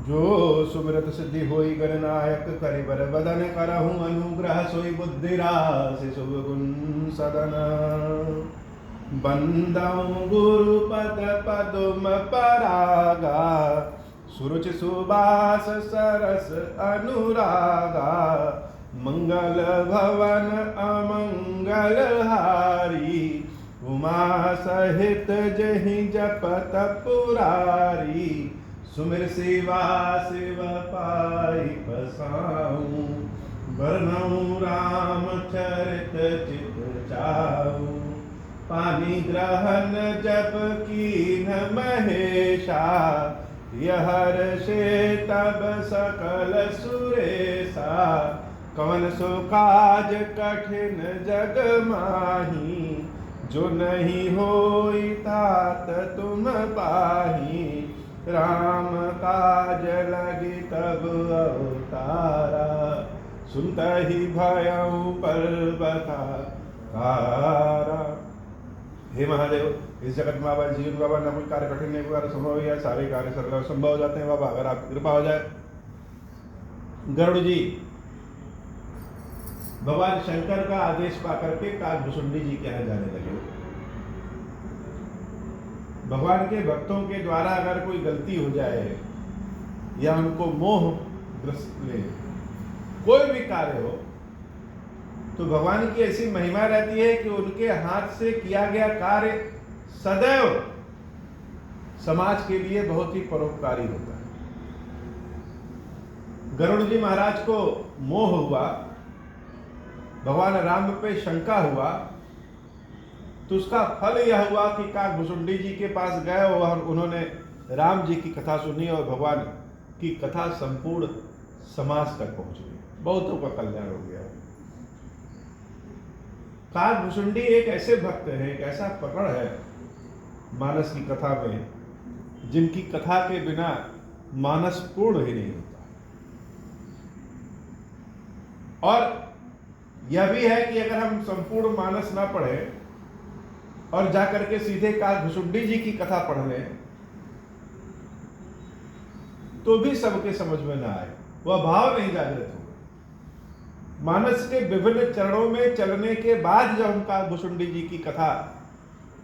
जो सुमिरत सिद्धि होई गणनायक करिबर बदन करहु अनुग्रह सोई बुद्धि राशि शुभ गुण सदन बंदौ गुरु पद पदुम परागा सुरुचि सुबास सरस अनुरागा मंगल भवन अमंगल हारी उमा सहित जहि जपत पुरारी सुमिर सेवा शिव पाई बसाऊं वर्णऊ राम चरित चित चाऊं पानी ग्रहण जप कीन महेशा यह हर्षे तब सकल सुरेशा कवन सो काज कठिन जग माही जो नहीं होई तात तुम पाही राम काज लगी तब अवतारा सुनत ही भयऊ पर्वताकारा। हे महादेव, इस जगत में बाबा जीवन बाबा न कोई कार्य कठिन नहीं, कार्य संभव या सारे कार्य सरल संभव हो जाते हैं बाबा, अगर आपकी कृपा हो जाए। गरुड़ जी भगवान शंकर का आदेश पाकर के काकभुसुंडी जी के यहाँ जाने लगे। भगवान के भक्तों के द्वारा अगर कोई गलती हो जाए या उनको मोह ग्रस्त ले, कोई भी कार्य हो, तो भगवान की ऐसी महिमा रहती है कि उनके हाथ से किया गया कार्य सदैव समाज के लिए बहुत ही परोपकारी होता है। गरुड़ जी महाराज को मोह हुआ, भगवान राम पे शंका हुआ, तो उसका फल यह हुआ कि काकभुसुंडी जी के पास गए और उन्होंने राम जी की कथा सुनी और भगवान की कथा संपूर्ण समाज तक पहुंच गई, बहुतों का कल्याण हो गया। काकभुसुंडी एक ऐसे भक्त हैं, एक ऐसा पकड़ है मानस की कथा में, जिनकी कथा के बिना मानस पूर्ण ही नहीं होता। और यह भी है कि अगर हम संपूर्ण मानस ना पढ़े और जाकर के सीधे काकभुसुंडी जी की कथा पढ़ लें, तो भी सबके समझ में ना आए, वह भाव नहीं जागृत होगा। मानस के विभिन्न चरणों में चलने के बाद जब हम काकभुसुंडी जी की कथा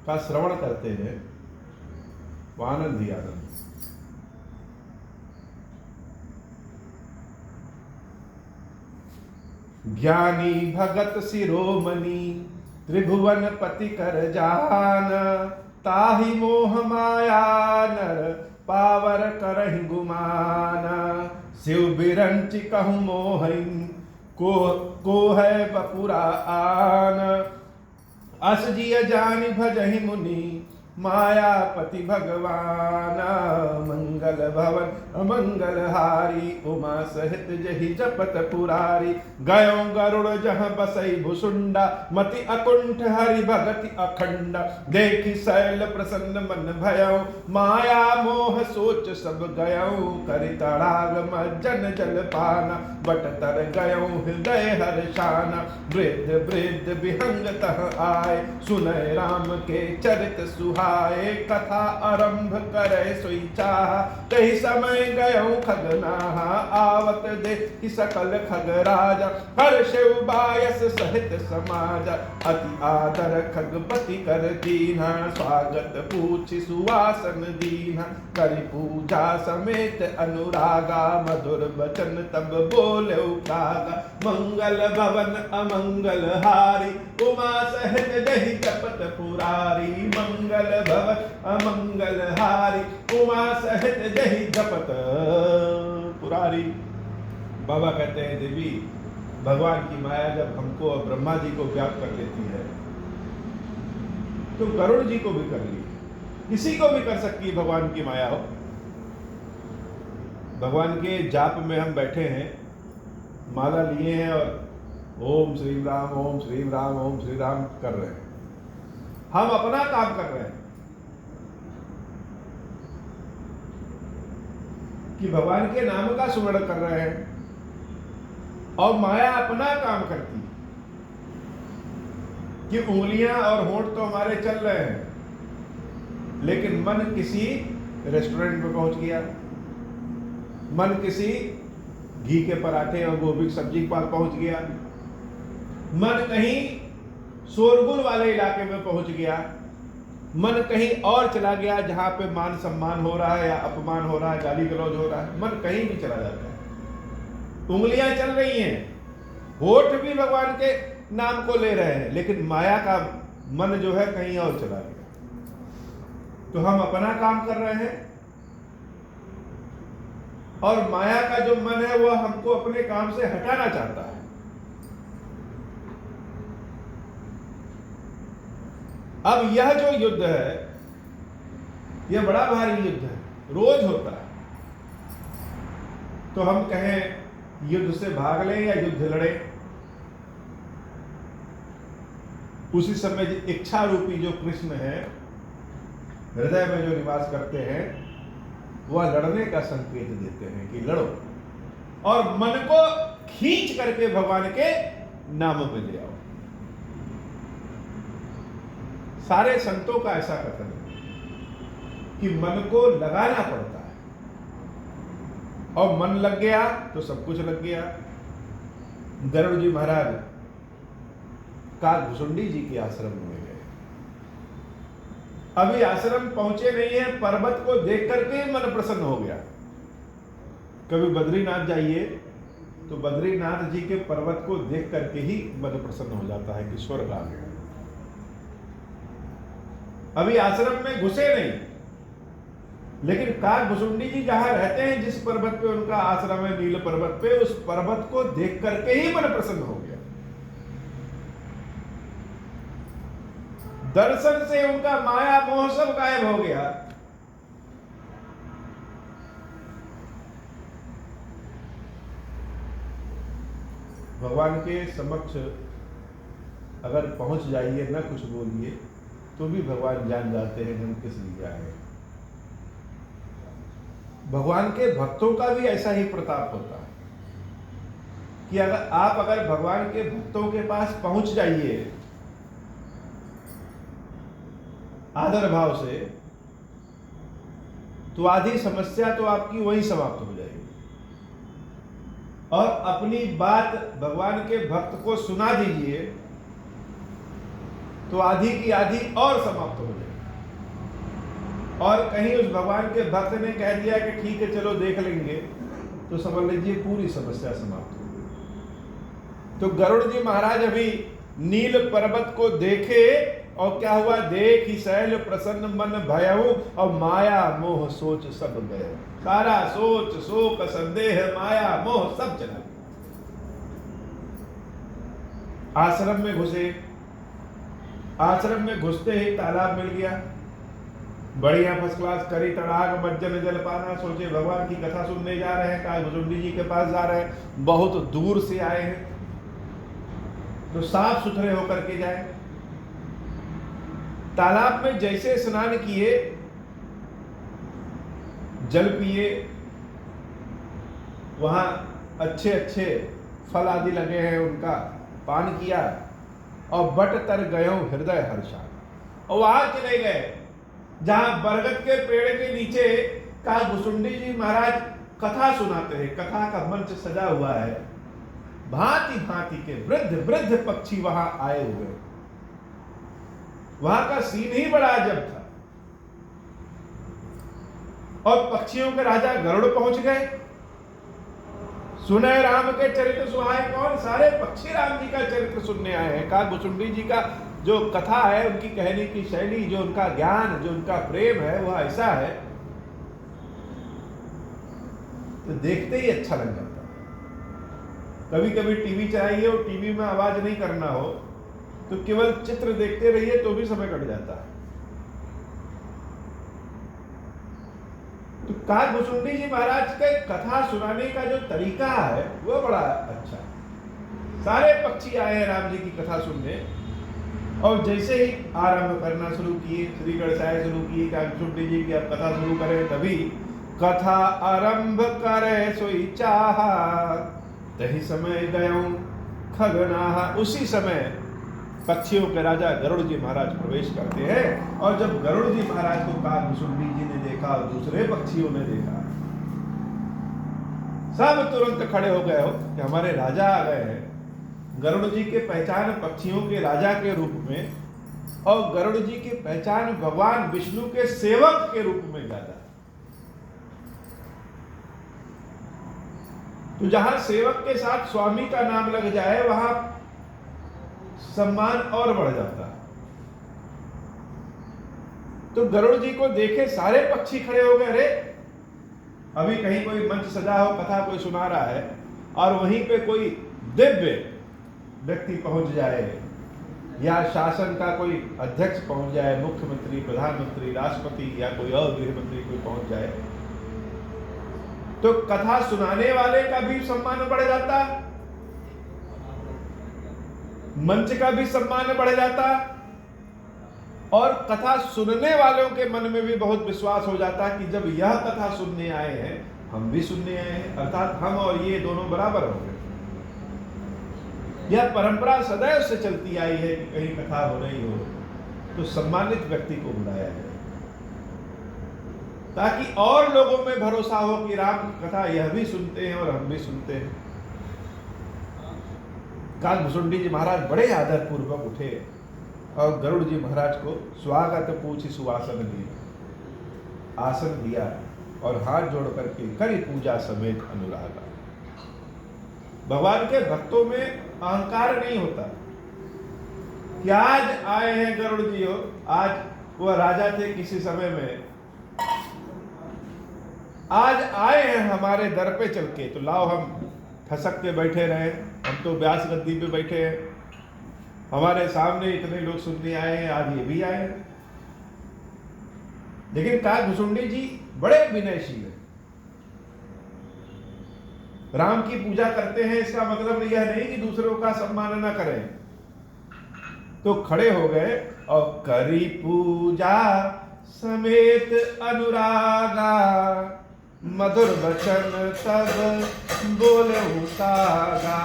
का श्रवण करते हैं, वो आनंद ही आनंद। ज्ञानी भगत शिरोमणि त्रिभुवन पति कर जान, ताहि मोह माया नर पावर करहि गुमान। शिव बिरंचि कहु मोहिन को है बपुरा आन, अस जिय जानि भजहि मुनि मायापति भगवान। मंगल भवन अमंगल हारी उमा सहित जहि जपत पुरारी। गयो गरुड़ जहाँ बसई भुसुंडा, मति अकुंठ हरि भगति अखंड। देखी शैल प्रसन्न मन भयो, माया मोह सोच सब गयो। करि तड़ाग मज्जन जल पाना, बट तर गयो हृदय हर्षान। वृद्ध वृद्ध विहंग तह आए, सुनय राम के चरित सुहाए। कथा आरंभ करे सोई चाह, कही समय गयो खगनाहा। आवत देखि सकल खगराज, हर्षेउ बायस सहित समाज। अति आदर खगपति कर दीन्हा, स्वागत पूछि सुवासन दीन्हा। करि पूजा समेत अनुरागा, मधुर बचन तब बोले कागा। मंगल भवन अमंगल हारी, उमा सहित जहि जपत पुरारी। मंगल भवन अमंगल हारी, उमा सहित जहि जपत पुरारी। बाबा कहते हैं देवी, भगवान की माया जब हमको और ब्रह्मा जी को व्याप्त कर लेती है, तो गरुड़ जी को भी कर ली, किसी को भी कर सकती है भगवान की माया हो। भगवान के जाप में हम बैठे हैं, माला लिए हैं और ओम श्री राम ओम श्री राम ओम श्री राम कर रहे हैं। हम अपना काम कर रहे हैं कि भगवान के नाम का सुमरण कर रहे हैं, और माया अपना काम करती है कि उंगलियां और होंठ तो हमारे चल रहे हैं, लेकिन मन किसी रेस्टोरेंट में पहुंच गया, मन किसी घी के पराठे और गोभी की सब्जी के पास पहुंच गया, मन कहीं शोरगुल वाले इलाके में पहुंच गया, मन कहीं और चला गया जहां पे मान सम्मान हो रहा है या अपमान हो रहा है, गाली गलौज हो रहा है, मन कहीं भी चला जाता है। उंगलियां चल रही हैं, होठ भी भगवान के नाम को ले रहे हैं, लेकिन माया का मन जो है कहीं और चला गया। तो हम अपना काम कर रहे हैं और माया का जो मन है वह हमको अपने काम से हटाना चाहता है। अब यह जो युद्ध है यह बड़ा भारी युद्ध है, रोज होता है। तो हम कहें युद्ध से भाग लें या युद्ध लड़े, उसी समय इच्छा रूपी जो कृष्ण है हृदय में जो निवास करते हैं वह लड़ने का संकेत देते हैं कि लड़ो, और मन को खींच करके भगवान के नाम पे ले आओ। सारे संतों का ऐसा कथन है कि मन को लगाना पड़ता है, और मन लग गया तो सब कुछ लग गया। गरुड़ जी महाराज काकभुसुंडी जी के आश्रम में गए, अभी आश्रम पहुंचे नहीं है, पर्वत को देख करके मन प्रसन्न हो गया। कभी बद्रीनाथ जाइए तो बद्रीनाथ जी के पर्वत को देख करके ही मन प्रसन्न हो जाता है कि स्वर्ग आ गया। अभी आश्रम में घुसे नहीं, लेकिन काकभुसुंडी जी जहां रहते हैं, जिस पर्वत पे उनका आश्रम है, नील पर्वत पे, उस पर्वत को देख करके ही मन प्रसन्न हो गया। दर्शन से उनका माया मोह सब गायब हो गया। भगवान के समक्ष अगर पहुंच जाइए, ना कुछ बोलिए, तो भी भगवान जान जाते हैं हम किस लिए आए हैं। भगवान के भक्तों का भी ऐसा ही प्रताप होता है कि अगर भगवान के भक्तों के पास पहुंच जाइए आदर भाव से, तो आधी समस्या तो आपकी वहीं समाप्त हो जाएगी, और अपनी बात भगवान के भक्त को सुना दीजिए तो आधी की आधी और समाप्त हो जाएगी। और कहीं उस भगवान के भक्त ने कह दिया कि ठीक है चलो देख लेंगे, तो समझ लीजिए पूरी समस्या समाप्त हो गई। तो गरुड़ जी महाराज अभी नील पर्वत को देखे, और क्या हुआ, देख ही शैल प्रसन्न मन भयऊ, और माया मोह सोच सब गए। सारा सोच शोक संदेह माया मोह सब चला गया। आश्रम में घुसे, आश्रम में घुसते ही तालाब मिल गया, बढ़िया फर्स्ट क्लास, करी तड़ाक मज्जन जल पाना। सोचे भगवान की कथा सुनने जा रहे हैं, काकभुसुंडी जी के पास जा रहे हैं, बहुत दूर से आए हैं, तो साफ सुथरे होकर के जाए। तालाब में जैसे स्नान किए, जल पिए, वहां अच्छे अच्छे फल आदि लगे हैं, उनका पान किया, और बट तर गयो हृदय हर्षा, और वहां चले गए जहां बरगद के पेड़ के नीचे काकभुसुंडी जी महाराज कथा सुनाते हैं। कथा का मंच सजा हुआ है, भांति भांति के वृद्ध वृद्ध पक्षी वहां आए हुए। वहां का सीन ही बड़ा अजब था, और पक्षियों के राजा गरुड़ पहुंच गए। सुने राम के चरित्र सुहाए कौन, सारे पक्षी राम जी का चरित्र सुनने आए हैं। काकभुसुंडी जी का जो कथा है, उनकी कहने की शैली, जो उनका ज्ञान, जो उनका प्रेम है, वह ऐसा है तो देखते ही अच्छा लग जाता है। कभी कभी टीवी चलाइए और टीवी में आवाज नहीं करना हो तो केवल चित्र देखते रहिए तो भी समय कट जाता है। तो काकभुसुंडी जी महाराज के कथा सुनाने का जो तरीका है वह बड़ा अच्छा है। सारे पक्षी आए हैं राम जी की कथा सुनने, और जैसे ही आरंभ करना शुरू किए, श्री गणेशाय शुरू किए, काकभुसुंडी जी की अब कथा शुरू करें, तभी कथा आरंभ करे सोई चाहा, तही समय गयो खगनाहा। उसी समय पक्षियों के राजा गरुड़ जी महाराज प्रवेश करते हैं। और जब गरुड़ जी महाराज को काकभुसुंडी जी ने देखा और दूसरे पक्षियों ने देखा, सब तुरंत खड़े हो गए हो कि हमारे राजा आ गए हैं। गरुड़ जी के पहचान पक्षियों के राजा के रूप में और गरुड़ जी की पहचान भगवान विष्णु के सेवक के रूप में ज्यादा। तो जहां सेवक के साथ स्वामी का नाम लग जाए वहां सम्मान और बढ़ जाता। तो गरुड़ जी को देखे सारे पक्षी खड़े हो गए। अरे अभी कहीं कोई मंच सजा हो, कथा कोई सुना रहा है और वहीं पे कोई दिव्य व्यक्ति पहुंच जाए या शासन का कोई अध्यक्ष पहुंच जाए, मुख्यमंत्री, प्रधानमंत्री, राष्ट्रपति या कोई और गृह मंत्री कोई पहुंच जाए, तो कथा सुनाने वाले का भी सम्मान बढ़ जाता, मंच का भी सम्मान बढ़ जाता और कथा सुनने वालों के मन में भी बहुत विश्वास हो जाता कि जब यह कथा सुनने आए हैं, हम भी सुनने आए हैं, अर्थात हम और ये दोनों बराबर हो गए। यह परंपरा सदैव से चलती आई है कि कहीं कथा हो रही हो तो सम्मानित व्यक्ति को बुलाया जाए, ताकि और लोगों में भरोसा हो कि राम की कथा यह भी सुनते हैं और हम भी सुनते हैं। काकभुसुंडी जी महाराज बड़े आदर पूर्वक उठे और गरुड़ जी महाराज को स्वागत पूछी सुवासन दिया, आसन दिया और हाथ जोड़ करके करी पूजा समेत अनुरागा। भगवान के भक्तों में अहंकार नहीं होता कि आज आए हैं गरुड़ जी हो, आज वह राजा थे किसी समय में, आज आए हैं हमारे दर पे चल के, तो लाओ हम खसक के बैठे रहे, हम तो व्यास गद्दी पे बैठे हैं, हमारे सामने इतने लोग सुनने आए हैं, आज ये भी आए हैं। लेकिन काकभुसुंडी जी बड़े विनयशील हैं। राम की पूजा करते हैं इसका मतलब यह नहीं कि दूसरों का सम्मान न करें। तो खड़े हो गए और करी पूजा समेत अनुरागा, मधुर वचन तब बोले सागा।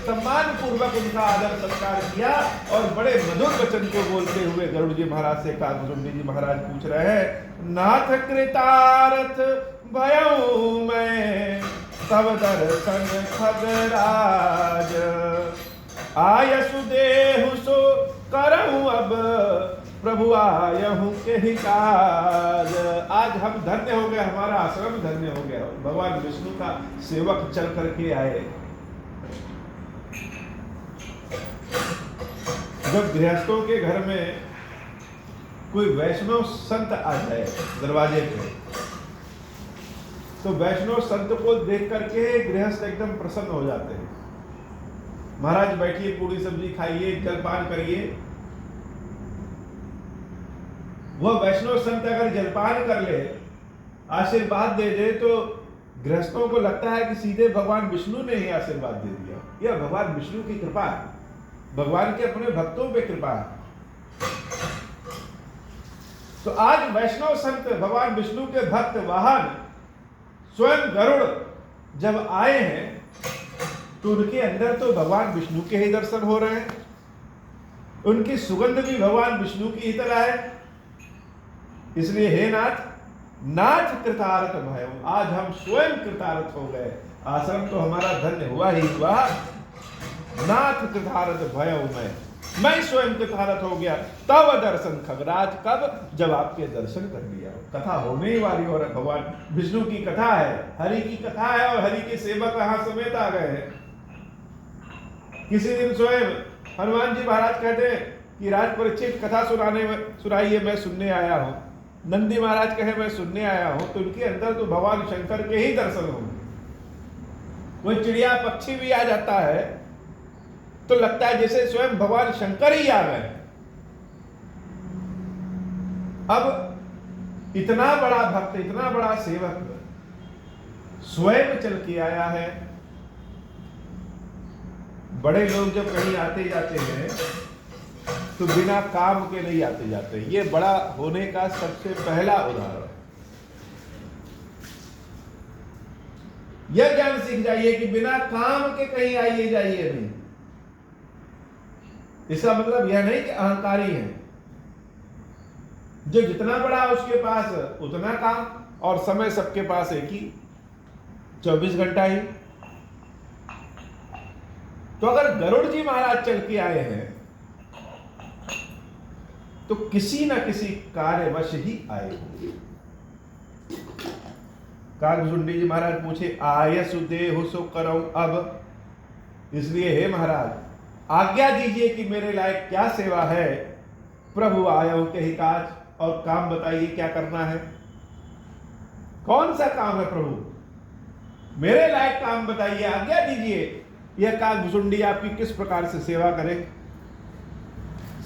सम्मान पूर्वक उनका आदर सत्कार किया और बड़े मधुर वचन को बोलते हुए गरुड़ जी महाराज से काकभुसुंडी जी महाराज पूछ रहे हैं, नाथ कृतार्थ भयऊ मैं तब दर्शन खगराज, आयसु देहु सो करऊं अब प्रभु आयहु के ही काज। आज हम धन्य हो गए, हमारा आश्रम धन्य हो गया, भगवान विष्णु का सेवक चल करके आए। जब गृहस्थों के घर में कोई वैष्णव संत आ जाए दरवाजे पे, तो वैष्णव संत को देख करके गृहस्थ एकदम प्रसन्न हो जाते हैं। महाराज बैठिए, पूरी सब्जी खाइए, जलपान करिए। वह वैष्णव संत अगर जलपान कर ले, आशीर्वाद दे दे, तो गृहस्थों को लगता है कि सीधे भगवान विष्णु ने ही आशीर्वाद दे दिया। यह भगवान विष्णु की कृपा है, भगवान के अपने भक्तों पे कृपा है। तो आज वैष्णव संत, भगवान विष्णु के भक्त, वाहन स्वयं गरुड़ जब आए हैं तो उनके अंदर तो भगवान विष्णु के ही दर्शन हो रहे हैं, उनकी सुगंध भी भगवान विष्णु की ही तरह है। इसलिए हे नाथ, नाथ कृतार्थ भय, आज हम स्वयं कृतार्थ हो गए, आश्रम तो हमारा धन्य हुआ ही हुआ। नाथ कृतार्थ भय मैं स्वयं कृतार्थ हो गया। तब दर्शन खगराज, कब? जब आपके दर्शन कर लिया। कथा होने वाली और भगवान विष्णु की कथा है, हरि की कथा है और हरि के सेवक यहाँ समेत आ गए हैं। किसी दिन स्वयं हनुमान जी महाराज कहते हैं कि राज परीक्षित कथा सुनाइए, मैं सुनने आया हूँ। नंदी महाराज कहे मैं सुनने आया हूँ, तो उनके अंदर तो भगवान शंकर के ही दर्शन होंगे। कोई चिड़िया पक्षी भी आ जाता है तो लगता है जैसे स्वयं भगवान शंकर ही आ गए। अब इतना बड़ा भक्त, इतना बड़ा सेवक स्वयं चल के आया है। बड़े लोग जब कहीं आते जाते हैं तो बिना काम के नहीं आते जाते। ये बड़ा होने का सबसे पहला उदाहरण है। यह ज्ञान सीख जाइए कि बिना काम के कहीं आइए जाइए नहीं। इसका मतलब यह नहीं कि अहंकारी है। जो जितना बड़ा उसके पास उतना काम, और समय सबके पास एक ही 24 घंटा ही। तो अगर गरुड़ जी महाराज चल के आए हैं तो किसी न किसी कार्यवश ही आए होंगे। कागभुसुंडी जी महाराज पूछे, आयसु देहु सो करऊं अब। इसलिए हे महाराज, आज्ञा दीजिए कि मेरे लायक क्या सेवा है। प्रभु आयो के ही काज, और काम बताइए क्या करना है, कौन सा काम है प्रभु, मेरे लायक काम बताइए, आज्ञा दीजिए। यह कागभुसुंडी आपकी किस प्रकार से सेवा करे।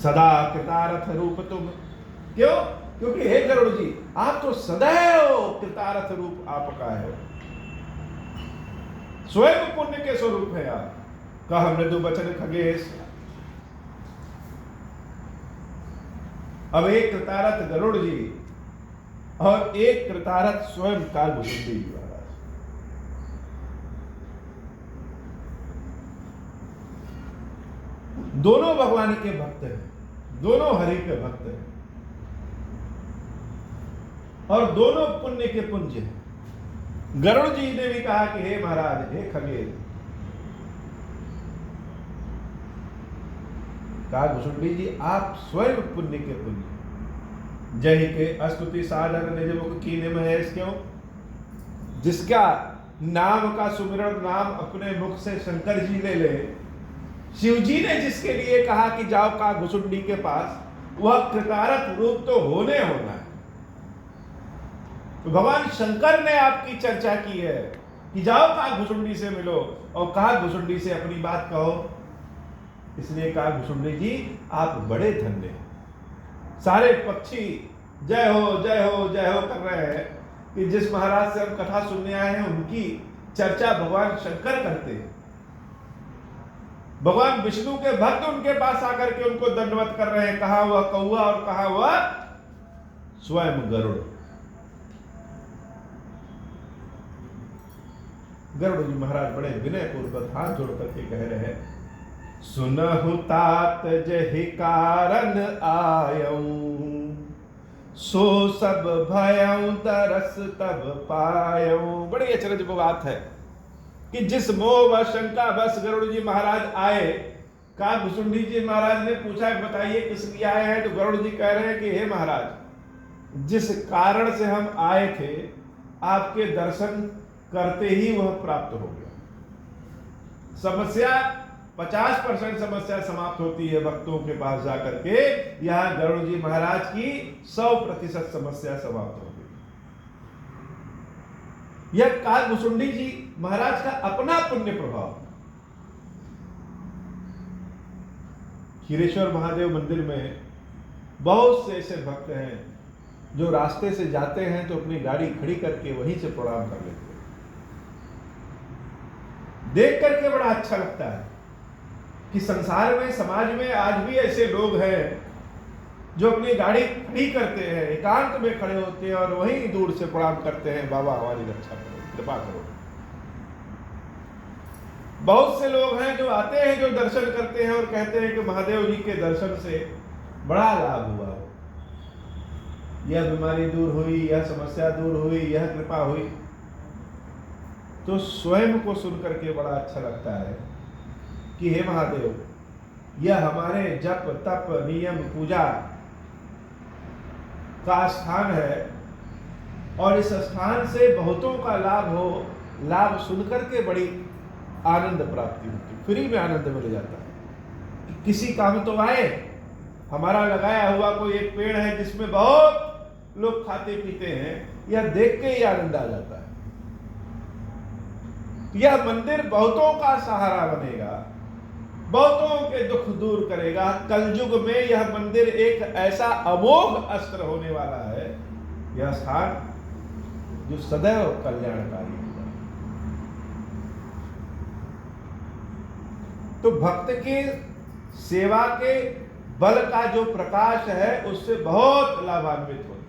सदा कृतार्थ रूप तुम। क्यों? क्योंकि हे गरुड़ जी, आप तो सदैव कृतार्थ रूप आपका है, स्वयं पुण्य के स्वरूप है आप। कह मृदु बचन खगेश। अब एक कृतार्थ गरुड़ जी और एक कृतार्थ स्वयं कागभुसुंडी जी महाराज। दोनों भगवान के भक्त हैं, दोनों हरि के भक्त हैं, और दोनों पुण्य के पुंज हैं। गरुड़ जी ने भी कहा कि हे महाराज, हे खगेश। कागभुसुंडी जी, आप स्वयं पुण्य के पुण्य। जय के अस्तुति साधन निज मुख कीने महेश। क्यों? जिसका नाम का सुमिरन नाम अपने मुख से शंकर जी ले ले, शिव जी ने जिसके लिए कहा कि जाओ कागभुसुंडी के पास, वह कृतार्थ रूप तो होने होना है। तो भगवान शंकर ने आपकी चर्चा की है कि जाओ कागभुसुंडी से मिलो और कागभुसुंडी से अपनी बात कहो। इसलिए कागभुसुंडी जी, आप बड़े धन्य हैं। सारे पक्षी जय हो जय हो जय हो कर रहे हैं कि जिस महाराज से हम कथा सुनने आए हैं उनकी चर्चा भगवान शंकर करते हैं। भगवान विष्णु के भक्त उनके पास आकर के उनको दंडवत कर रहे हैं। कहा हुआ कौआ और कहा हुआ स्वयं गरुड़। गरुड़ जी महाराज बड़े विनय पूर्वक हाथ जोड़ करके कह रहे हैं, सुनहु तात जहि कारण आयऊं, सो सब भयऊं दरस तब पायऊं। बड़ी अचरज बात है कि जिस मोह व शंका बस गरुड़ जी महाराज आए। कागभुसुंडी जी महाराज ने पूछा, बताइए किस लिए आए हैं। तो गरुड़ जी कह रहे हैं कि हे महाराज, जिस कारण से हम आए थे, आपके दर्शन करते ही वह प्राप्त हो गया। समस्या 50% समस्या समाप्त होती है भक्तों के पास जाकर के, यहां गरुड़ जी महाराज की 100% समस्या समाप्त हो गई। यह कागभुसुंडी जी महाराज का अपना पुण्य प्रभाव। खीरेश्वर महादेव मंदिर में बहुत से ऐसे भक्त हैं जो रास्ते से जाते हैं तो अपनी गाड़ी खड़ी करके वहीं से प्रणाम कर लेते हैं। देख करके बड़ा अच्छा लगता है कि संसार में, समाज में आज भी ऐसे लोग हैं जो अपनी गाड़ी खड़ी करते हैं, एकांत में खड़े होते हैं और वहीं दूर से प्रणाम करते हैं, बाबा हमारी रक्षा करो, कृपा करो। बहुत से लोग हैं जो आते हैं, जो दर्शन करते हैं और कहते हैं कि महादेव जी के दर्शन से बड़ा लाभ हुआ, यह बीमारी दूर हुई, यह समस्या दूर हुई, यह कृपा हुई। तो स्वयं को सुन करके बड़ा अच्छा लगता है कि हे महादेव, यह हमारे जप तप नियम पूजा का स्थान है और इस स्थान से बहुतों का लाभ हो। लाभ सुनकर के बड़ी आनंद प्राप्ति होती, फ्री में आनंद मिल जाता है। किसी काम तो आए, हमारा लगाया हुआ कोई एक पेड़ है जिसमें बहुत लोग खाते पीते हैं, यह देख के ही आनंद आ जाता है। यह मंदिर बहुतों का सहारा बनेगा, बहुतों के दुख दूर करेगा। कलयुग में यह मंदिर एक ऐसा अमोघ अस्त्र होने वाला है, यह स्थान जो सदैव कल्याणकारी होगा। तो भक्त की सेवा के बल का जो प्रकाश है उससे बहुत लाभान्वित होते हैं।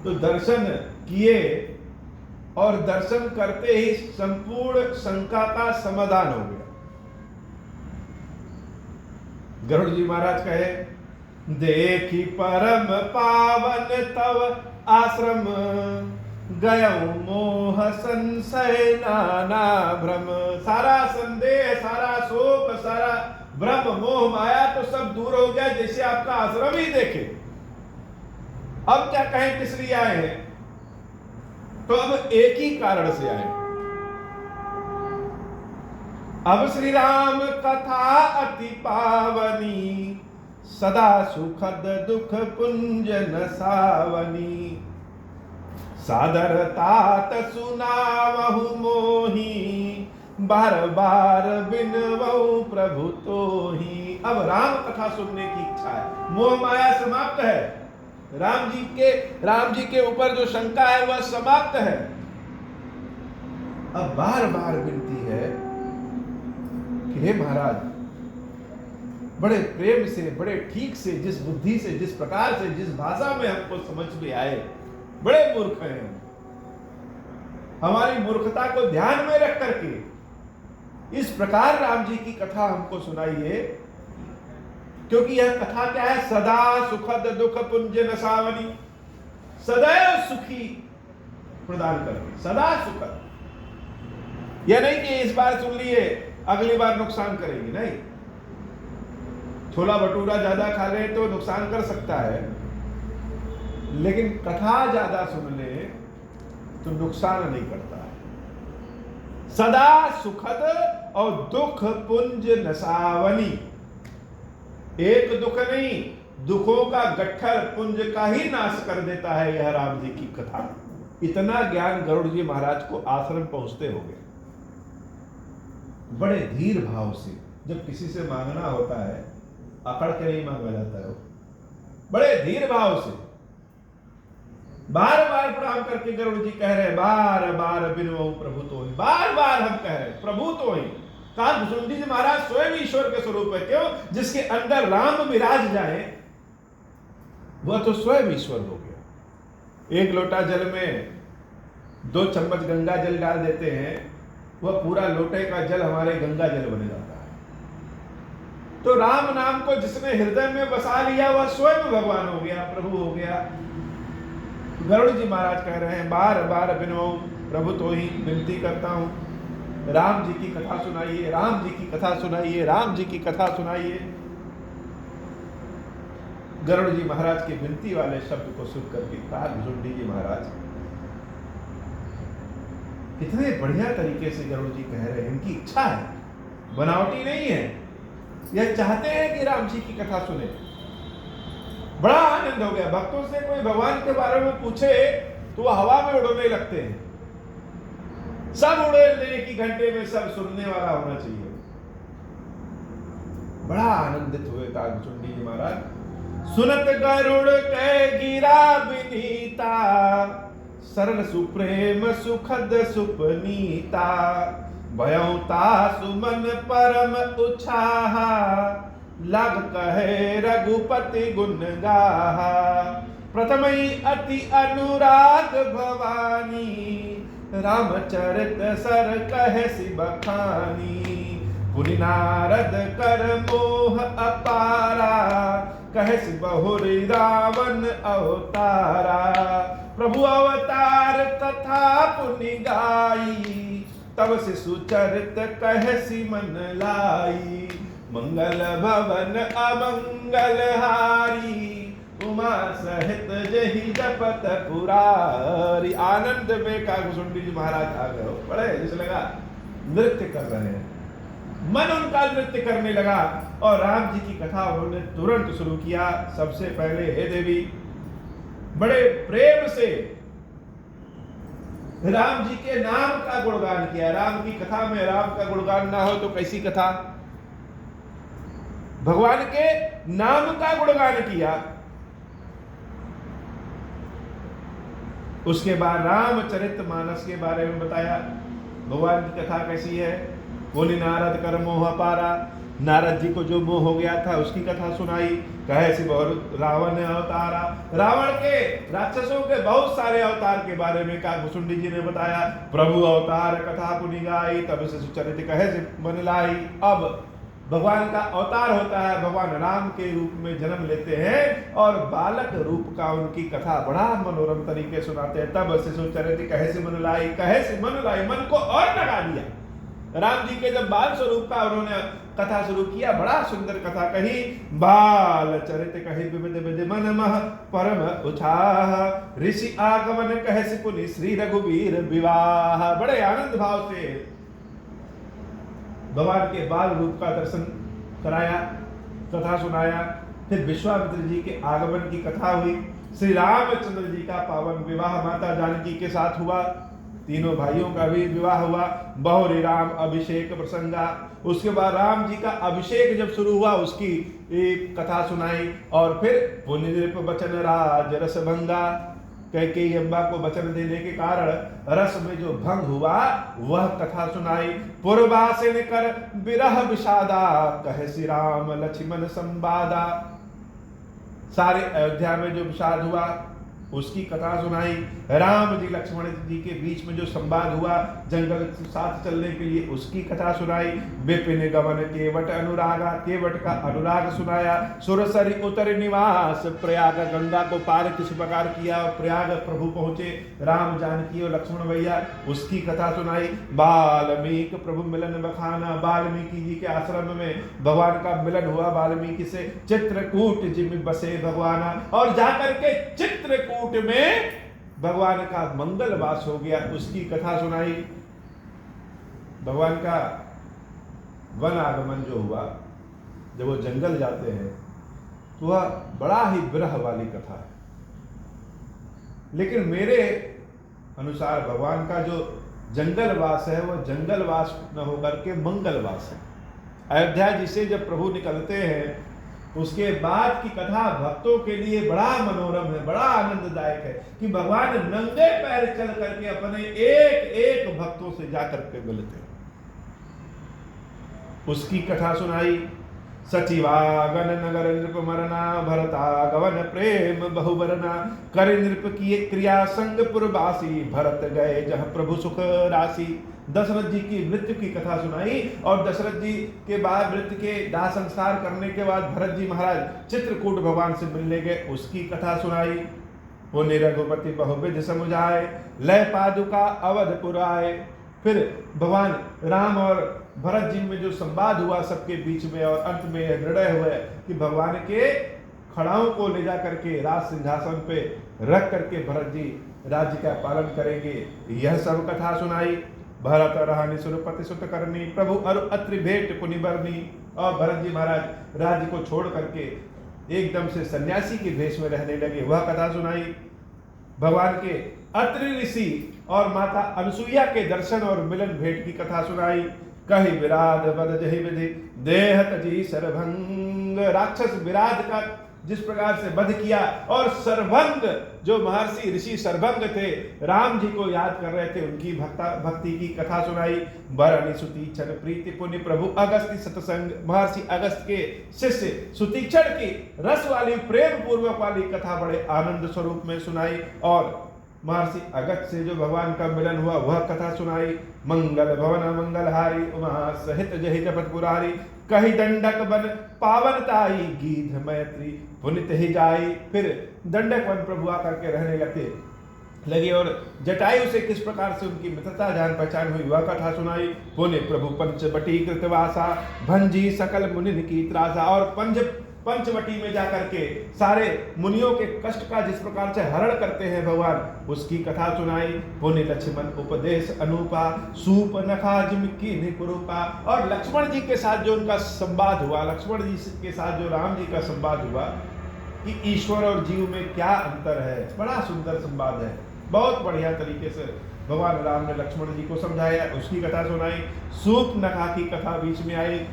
तो दर्शन किए और दर्शन करते ही संपूर्ण शंका का समाधान हो गया। गरुड़ जी महाराज कहे, देखी परम पावन तव आश्रम, गयऊ मोह संशय नाना भ्रम। सारा संदेह, सारा शोक, सारा भ्रम, मोह माया तो सब दूर हो गया, जैसे आपका आश्रम ही देखे। अब क्या कहें किस लिए आए हैं? तो अब एक ही कारण से आए। अब श्री राम कथा अति पावनी, सदा सुखद दुख पुंज नसावनी। सादरता सुनावहु मोही, बार बार बिनवहु प्रभु तोही। अब राम कथा सुनने की इच्छा है, मोह माया समाप्त है। राम जी के ऊपर जो शंका है वह समाप्त है। अब बार बार विनती है कि हे महाराज, बड़े प्रेम से, बड़े ठीक से, जिस बुद्धि से, जिस प्रकार से, जिस भाषा में हमको समझ में आए, बड़े मूर्ख हैं, हमारी मूर्खता को ध्यान में रख करके इस प्रकार राम जी की कथा हमको सुनाइए। क्योंकि यह कथा क्या है? सदा सुखद दुख पुंज नसावनी, सदैव सुखी प्रदान करके, सदा सुखद। यह नहीं कि इस बार सुन लिए अगली बार नुकसान करेगी, नहीं। छोला भटूरा ज्यादा खा ले तो नुकसान कर सकता है, लेकिन कथा ज्यादा सुन ले तो नुकसान नहीं करता है। सदा सुखद और दुख पुंज नसावनी, एक दुख नहीं, दुखों का गट्ठर पुंज का ही नाश कर देता है यह राम जी की कथा। इतना ज्ञान गरुड़ जी महाराज को आश्रम पहुंचते हो गए। बड़े धीर भाव से, जब किसी से मांगना होता है अकड़ के नहीं मांगा जाता है, बड़े धीर भाव से बार बार प्रणाम करके गरुड़ जी कह रहे, बार बार बिनवहु प्रभु तोहि। बार बार हम कह रहे प्रभु तोहि। कहा भुजंडी जी महाराज स्वयं ईश्वर के स्वरूप है। क्यों? जिसके अंदर राम विराज जाए वह तो स्वयं ईश्वर हो गया। एक लोटा जल में 2 चम्मच गंगा जल डाल देते हैं, वह पूरा लोटे का जल हमारे गंगा जल बन जाता है। तो राम नाम को जिसने हृदय में बसा लिया वह स्वयं भगवान हो गया, प्रभु हो गया। गरुड़ जी महाराज कह रहे हैं, बार बार बिनवहु प्रभु तोहि, विनती करता हूं राम जी की कथा सुनाइए, राम जी की कथा सुनाइए, राम जी की कथा सुनाइए। गरुड़ जी महाराज की विनती वाले शब्द को सुन करके कहा, भुजंडी जी महाराज कितने बढ़िया तरीके से गरुड़ जी कह रहे हैं। इनकी इच्छा है, बनावटी नहीं है। यह चाहते हैं कि राम जी की कथा सुने। बड़ा आनंद हो गया। भक्तों से कोई भगवान के बारे में पूछे तो वह हवा में उड़ने लगते हैं। सब उड़ने की घंटे में सब सुनने वाला होना चाहिए। बड़ा आनंदित हुए कागचुंडी जी महाराज। सुनत गरुड़ के गिरा विनीता, सरल सुप्रेम सुखद सुपनीता। भयउता सुमन परम उछाहा, लग कहे रघुपति गुण गाहा। प्रथमई अति अनुराग भवानी, रामचरित सर कहे सि बखानी। पुनि नारद कर मोह अपारा, कहे सि बहुरी रावण अवतारा। प्रभु अवतार कथा पुनि गाई, तब से सुचरित कहे सि मन लाई। मंगल भवन अमंगल हारी, उमा सहित जहि जपत पुरारी। आनंद में कागभुजंडी जी महाराज आ गए। बड़े जैसे लगा नृत्य कर रहे हैं, मन उनका नृत्य करने लगा। और राम जी की कथा उन्होंने तुरंत शुरू किया। सबसे पहले, हे देवी, बड़े प्रेम से राम जी के नाम का गुणगान किया। राम की कथा में राम का गुणगान ना हो तो कैसी कथा? भगवान के नाम का गुणगान किया। उसके बाद रामचरितमानस के बारे में बताया। भगवान की कथा कैसी है? बोली नारद कर मोह पारा, नारद जी को जो मोह हो गया था उसकी कथा सुनाई। कहे से बहुत रावण ने अवतारा, रावण के राक्षसों के बहुत सारे अवतार के बारे में कहा। भुसुंडी जी ने बताया प्रभु अवतार कथा पुनि गाई, तब से सुचरित कहे से मन लाई। अब भगवान का अवतार होता है, भगवान राम के रूप में जन्म लेते हैं और बालक रूप का उनकी कथा बड़ा मनोरम तरीके सुनाते हैं। तब से सुचरित कहे से मन लाई, कहे से मन लाई, मन को और लगा दिया। राम जी के जब बाल स्वरूप का उन्होंने कथा शुरू किया, बड़ा सुंदर कथा कही। बाल चरित कही विविध विधि मन मह परम उत्साह, ऋषि आगमन कहे से पुनि श्री रघुवीर विवाह। बड़े आनंद भाव से भगवान के बाल रूप का दर्शन कराया, कथा सुनाया। फिर विश्वामित्र जी के आगमन की कथा हुई। श्री रामचंद्र जी का पावन विवाह माता जानकी के साथ हुआ, तीनों भाइयों का भी विवाह हुआ। बहुरी राम अभिषेक प्रसंगा, उसके बाद राम जी का अभिषेक जब शुरू हुआ उसकी एक कथा सुनाई। और फिर पुनि नृप वचन राज रस भंगा, कैकेयी अम्बा को वचन देने के कारण रस में जो भंग हुआ वह कथा सुनाई। पूर्वासिन कर विरह विषादा, कहे श्री राम लक्ष्मण संवादा। सारे अयोध्या में जो विषाद हुआ उसकी कथा सुनाई। राम जी लक्ष्मण जी के बीच में जो संवाद हुआ जंगल साथ चलने के लिए, उसकी कथा सुनाई। विपिन गमन केवट अनुरागा, केवट का अनुराग सुनाया। सुरसरी उतर निवास प्रयाग, गंगा को पार किस प्रकार किया और प्रयाग प्रभु पहुंचे राम जानकी और लक्ष्मण भैया, उसकी कथा सुनाई। वाल्मीकि प्रभु मिलन बखाना, वाल्मीकि जी के आश्रम में भगवान का मिलन हुआ वाल्मीकि से। चित्रकूट जी में बसे भगवान, और जाकर के चित्रकूट में भगवान का मंगल वास हो गया, उसकी कथा सुनाई। भगवान का वन आगमन जो हुआ, जब वो जंगल जाते हैं तो वह बड़ा ही विरह वाली कथा है। लेकिन मेरे अनुसार भगवान का जो जंगल वास है वह जंगल वास न होकर के मंगल वास है। अयोध्या जी से जब प्रभु निकलते हैं उसके बाद की कथा भक्तों के लिए बड़ा मनोरम है, बड़ा आनंददायक है कि भगवान नंगे पैर चल करके अपने एक एक भक्तों से जाकर के मिलते हैं। उसकी कथा सुनाई। सचिवागन नगर नृप मरना, भरतागवन प्रेम बहुबरना, कर नृप की क्रिया संग पुरवासी, भरत गए जहाँ प्रभु सुख राशि। दशरथ जी की मृत्यु की कथा सुनाई और दशरथ जी के बाद मृत्यु के दाह संस्कार करने के बाद भरत जी महाराज चित्रकूट भगवान से मिलने गए, उसकी कथा सुनाई। पुनि रघुपति बहुविध समुझाए, लय पादुका अवधपुर आए। फिर भगवान राम और भरत जी में जो संवाद हुआ सबके बीच में, और अंत में निर्णय हुआ कि भगवान के खड़ाओं को ले जा करके राज सिंहासन पे रख करके भरत जी राज्य का पालन करेंगे, यह सब कथा सुनाई। भरत रहनि सुरपति सुत करनी, प्रभु अरु अत्रि भेंट पुनि बरनी। और भरत जी महाराज राज्य को छोड़ करके एकदम से सन्यासी के भेष में रहने लगे, वह कथा सुनाई। भगवान के अत्रि ऋषि और माता अनसुईया के दर्शन और मिलन भेंट की कथा सुनाई। कहि विराध बद जहि विधि, देह तजी सरभंग। राक्षस विराध का जिस प्रकार से वध किया, और सर्वंग जो महर्षि ऋषि सर्वंग थे राम जी को याद कर रहे थे, उनकी भक्ति की कथा सुनाई। बरनि सुतीक्षण प्रीति पुनि प्रभु अगस्त्य सतसंग। महर्षि अगस्त के शिष्य सुतीक्षण की रस वाली प्रेम पूर्वक वाली कथा बड़े आनंद स्वरूप में सुनाई। और महर्षि अगस्त से जो भगवान का मिलन हुआ वह कथा सुनाई। मंगल भवन मंगलहारी, उमा सहित जहि जपत पुरारी। कही दंडक बन पावनताई, गीध मैत्री पुनित ही जाई। फिर दंडक वन प्रभु आकर के रहने लगे और जटायु से किस प्रकार से उनकी मित्रता जान पहचान हुई वह कथा सुनाई। पुनि प्रभु पंचवटी कृतवासा, भंजी सकल मुनि की त्रासा। और पंचवटी में जाकर के सारे मुनियों के कष्ट का जिस प्रकार से हरण करते हैं भगवान, उसकी कथा सुनाई। पुनि लक्ष्मण उपदेश अनूपा, सूप नखा जिमकी निकुरूपा। और लक्ष्मण जी के साथ जो उनका संवाद हुआ, लक्ष्मण जी के साथ जो राम जी का संवाद हुआ कि ईश्वर और जीव में क्या अंतर है, बड़ा सुंदर संवाद है। बहुत बढ़िया तरीके से भगवान राम ने लक्ष्मण जी को समझाया, उसकी कथा सुनाई। सूप नखा की कथा बीच में आई।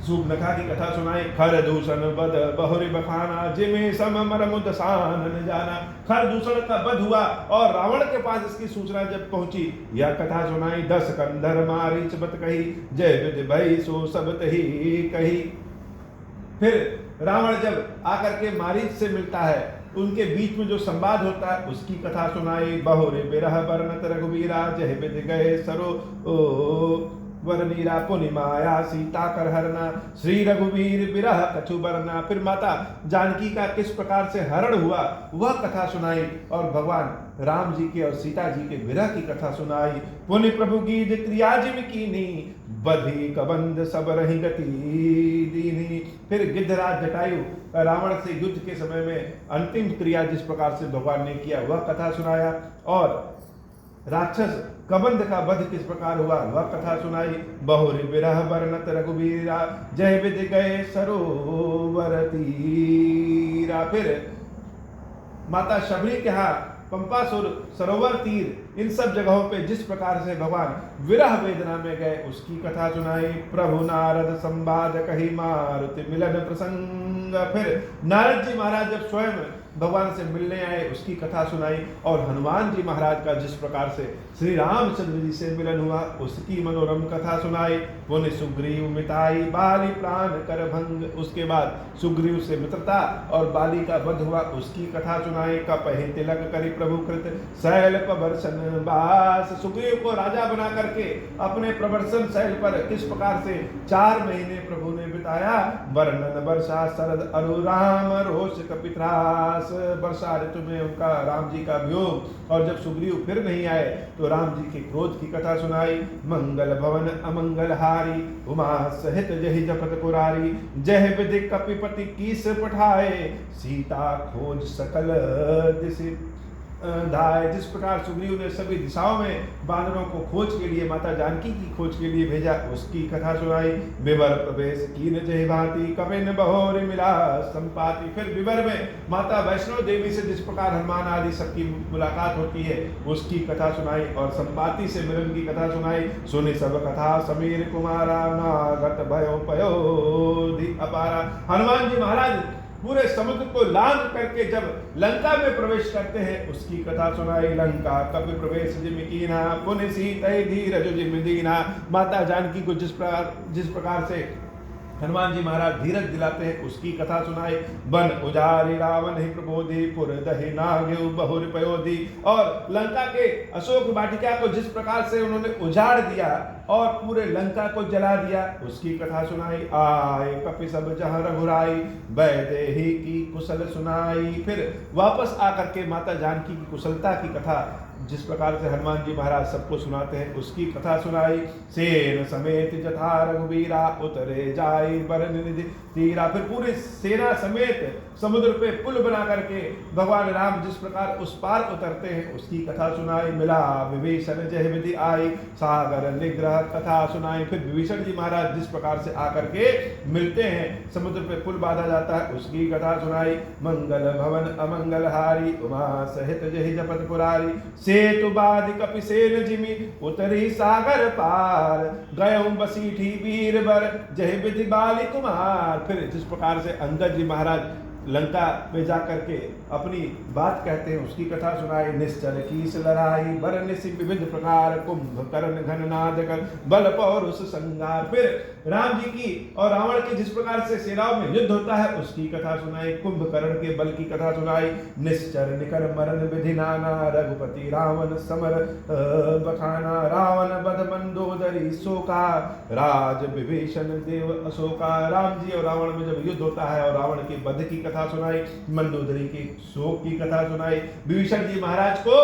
सूर्पनखा की कथा सुनाई। खर दूषण बध बहुरी बखाना जिमे सम मरमुद सानन जाना। खर दूषण का वध हुआ और रावण के पास इसकी सूचना जब पहुंची, यह कथा सुनाई। 10 कंधर मारीच बत कही, जय विधि भई सो सब तही कही। फिर रावण जब आकर के मारीच से मिलता है, उनके बीच में जो संवाद होता है उसकी कथा सुनाई। बहुरे बिरह बरनत रघुवीरा, जय विधि गए सरो वरनीरा। पुनि माया सीता कर हरना, श्री रघुवीर बिरह कछु बरना। फिर माता जानकी का किस प्रकार से हरण हुआ वह कथा सुनाई और भगवान राम जी के और सीता जी के विरह की कथा सुनाई। पुनि प्रभु गीत क्रिया जिम कीनी, बधी कबंध सब रही गति दीनी। फिर गिद्धराज जटायु रावण से युद्ध के समय में अंतिम क्रिया जिस प्रकार से भगवान ने किया वह कथा सुनाया और राक्षस कबंध का वध किस प्रकार हुआ वह कथा सुनाई। बहुरी बिरह बरनत रघुवीरा, जय विधि गए सरोवर तीरा। फिर माता शबरी के यहाँ पंपासुर, सरोवर तीर, इन सब जगहों पे जिस प्रकार से भगवान विरह वेदना में गए उसकी कथा सुनाई। प्रभु नारद संवाद कही, मारुति मिलन प्रसंग। फिर नारद जी महाराज जब स्वयं भगवान से मिलने आए उसकी कथा सुनाई और हनुमान जी महाराज का जिस प्रकार से श्री रामचंद्र जी से मिलन हुआ उसकी मनोरम कथा सुनाई। पुनि सुग्रीव मिताई, बाली प्राण कर भंग। उसके बाद सुग्रीव से मित्रता और बाली का वध हुआ उसकी कथा सुनाई। कपहि तिलक करी प्रभु कृत, शैल प्रवर्षन बास। सुग्रीव को राजा बना करके अपने प्रवर्षन शैल पर किस प्रकार से 4 महीने प्रभु ने बिताया। वर्णन वर्षा शरद अनुराम, रोष कपित्रास। वर्षा ऋतु में उनका राम जी का वियोग और जब सुग्रीव फिर नहीं आए तो राम जी के क्रोध की कथा सुनाई। मंगल भवन अमंगल हारी, उमा सहित जहि जपत पुरारी। जय विधि कपिपति कीस पठाए, सीता खोज सकल दिशि धाय। जिस प्रकार सुग्रीव ने सभी दिशाओं में बानरों को खोज के लिए, माता जानकी की खोज के लिए भेजा उसकी कथा सुनाई। विवर प्रवेश कीन जय भांति, कपिन बहोर मिला संपाति। फिर विवर में माता वैष्णो देवी से जिस प्रकार हनुमान आदि सबकी मुलाकात होती है उसकी कथा सुनाई और संपाति से मिलन की कथा सुनाई। सुनि सब कथा समीर कुमारा, नागत भयो पयो अपारा। हनुमान जी महाराज पूरे समुद्र को लांघ करके जब लंका में प्रवेश करते हैं उसकी कथा सुनाई। लंका कपि प्रवेश जिम कीना, पुनि सीतै धीरज जिम दीना। माता जानकी को जिस प्रकार से हनुमान जी महाराज धीरज दिलाते हैं उसकी कथा सुनाई। वन उजारि रावण ही प्रबोधि, पुर दहि नाग्यु बहुर पयोधि। और लंका के अशोक वाटिका को जिस प्रकार से उन्होंने उजाड़ दिया और पूरे लंका को जला दिया उसकी कथा सुनाई। आए कपि सब जहाँ रघुराई, वैदेही की कुशल सुनाई। फिर वापस आकर के माता जानकी की कुशलता की कथा जिस प्रकार से हनुमान जी महाराज सबको सुनाते हैं उसकी कथा सुनाई। सेन समेत जथा रघुवीरा, उतरे जाई बरन निधि तीरा। फिर पूरी सेना समेत समुद्र पे पुल बना करके भगवान राम जिस प्रकार उस पार उतरते हैं उसकी कथा सुनाई। मिला विभीषण जय विधि आई, सागर निग्रह कथा सुनाई। फिर विभीषण जी महाराज जिस प्रकार से आकर के मिलते हैं, समुद्र पे पुल बांधा जाता है उसकी कथा सुनाई। मंगल भवन अमंगल हारी, उमा सहित जहि जपत पुरारी। सेतु बाधि कपिसेन जिमि, उतरी सागर पार। गयौ बसीठी वीरवर, जय विधि बाली कुमार। फिर जिस प्रकार से अंगद जी महाराज लंका में जाकर के अपनी बात कहते हैं उसकी कथा सुनाई। निश्चल कीस लड़ाई, बर निसि विविध प्रकार, कुंभकर्ण घननाद कर बल पौरुष संगार। फिर राम जी की और रावण की जिस प्रकार से सेनाओं में युद्ध होता है उसकी कथा सुनाई। कुंभकर्ण के बल की कथा सुनाई। निश्चर निकर मरण विधि नाना, रघुपति रावण समर बखाना। रावण बध मंदोदरी शोका, राज विभीषण देव अशोका। राम जी और रावण में जब युद्ध होता है और रावण के बध की कथा सुनाई, मंदोदरी की शोक की कथा सुनाई। विभीषण जी महाराज को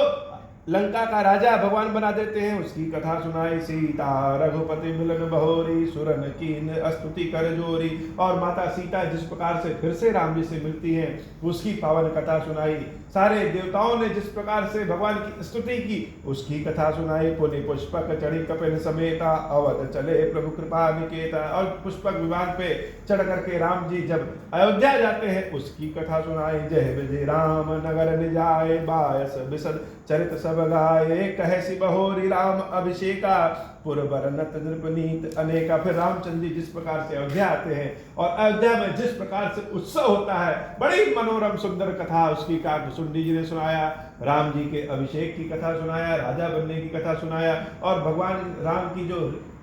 लंका का राजा भगवान बना देते हैं उसकी कथा सुनाई। सीता रघुपति मिलन बहोरी, सुरन कीन स्तुति कर जोरी। और माता सीता जिस प्रकार से फिर से राम जी से मिलती हैं उसकी पावन कथा सुनाई। सारे देवताओं ने जिस प्रकार से भगवान की स्तुति की उसकी कथा सुनाई। पुनि पुष्पक चढ़ी कपिन समेता, अवध चले प्रभु कृपा निकेता। और पुष्पक विमान पे चढ़ करके राम जी जब अयोध्या जाते हैं उसकी कथा सुनाई। जय विजय राम नगर निजाए, बायस बिसद चरित सब गाये। कहसी बहोरी राम अभिषेका, पुरबर नत नृपनीत अनेका। फिर रामचंद्र जी जिस प्रकार से अयोध्या आते हैं और अयोध्या में जिस प्रकार से उत्सव होता है, बड़ी मनोरम सुंदर कथा उसकी काकभुसुंडी जी ने सुनाया। राम जी के अभिषेक की कथा सुनाया, राजा बनने की कथा सुनाया, और भगवान राम की जो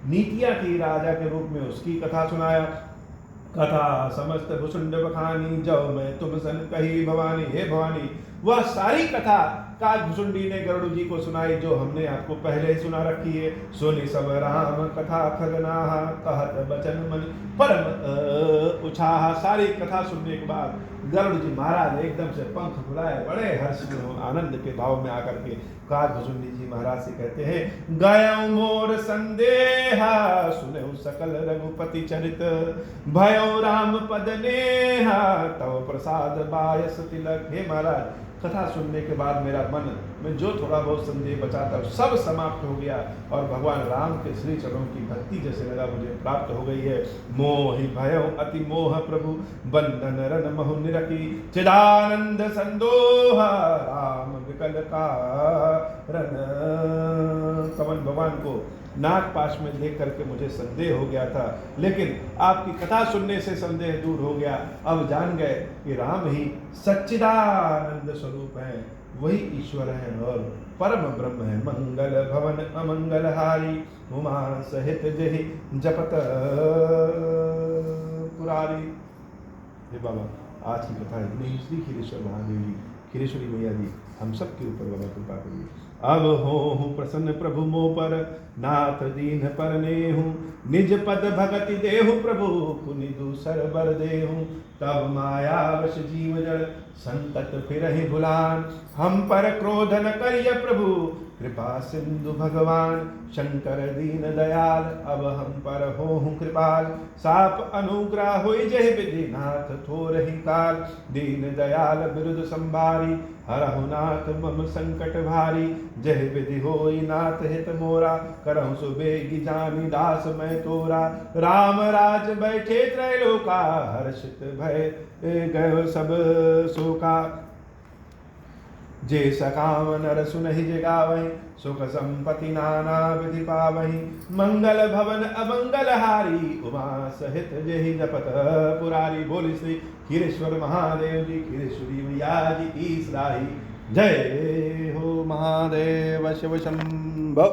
नीतियां थी राजा के रूप में उसकी कथा सुनाया। कथा समस्त भुसुंड बखानी, जब मैं तुम सन कही भवानी, हे भवानी। वह सारी कथा काकभुसुंडी ने गरुड़ जी को सुनाई, जो हमने आपको पहले सुना रखी है। सुनि सब राम कथा खगनाहा, कहत बचन मन परम उछाहा। सारी कथा सुनने के बाद गरुड़ जी महाराज एकदम से पंख फुलाए, बड़े हर्ष में आनंद के भाव में आकर के काकभुसुंडी जी महाराज से कहते हैं, गयो मोर संदेहा, सुने सकल रघुपति चरित, भयो राम पद नेहा, तव प्रसाद बायस तिलक। हे महाराज, कथा सुनने के बाद मेरा मन में जो थोड़ा बहुत संदेह बचा था सब समाप्त हो गया, और भगवान राम के श्री चरणों की भक्ति जैसे लगा मुझे प्राप्त हो गई है। मोहि भयो अति मोह प्रभु, बंधन रन महु निरखी, चिदानंद संदोह, राम विकल कारण। कवन भगवान को नाग पाश में देख करके मुझे संदेह हो गया था, लेकिन आपकी कथा सुनने से संदेह दूर हो गया। अब जान गए कि राम ही सच्चिदानंद स्वरूप हैं, वही ईश्वर हैं और परम ब्रह्म है। मंगल भवन अमंगल हारी, उमा सहित जहि जपत पुरारी। हे बाबा, आज की कथा इतनी ही। श्री खीरेश्वर महादेव जी, खीरेश्वरी मैया जी, हम सब के ऊपर बाबा कृपा करिए। अब हो प्रसन्न प्रभु मो पर, नाथ दीन पर नेहु, निज पद भगति देहु प्रभु, पुनि दूसर बर देहु। तब माया वश जीव जड़, संतत फिरहि भुलान, हम पर क्रोध न करिय प्रभु, कृपा सिंधु भगवान। शंकर दीन दयाल, अब हम पर होहु कृपाल, साप अनुग्रह होई जहि विधि, नाथ थोरहि काल। दीन दयाल बिरुद संभारी, हरहु नाथ मम संकट भारी, जहि विधि होई नाथ हित मोरा, करहु सुबेगी जानी दास मैं तोरा। राम राज बैठे त्रैलोका, हर्षित भय गयो सब शोका। जे सकाम नर सुनहि जगावहि, सुख संपत्ति नाना विधि पावहि। मंगल भवन अमंगल हारी, उमा सहित जेहि जपत पुरारी। बोली श्री खीरेश्वर महादेव जी, खीरेश्वरी मैया जी की सराही। जय हो महादेव शिव शंभो।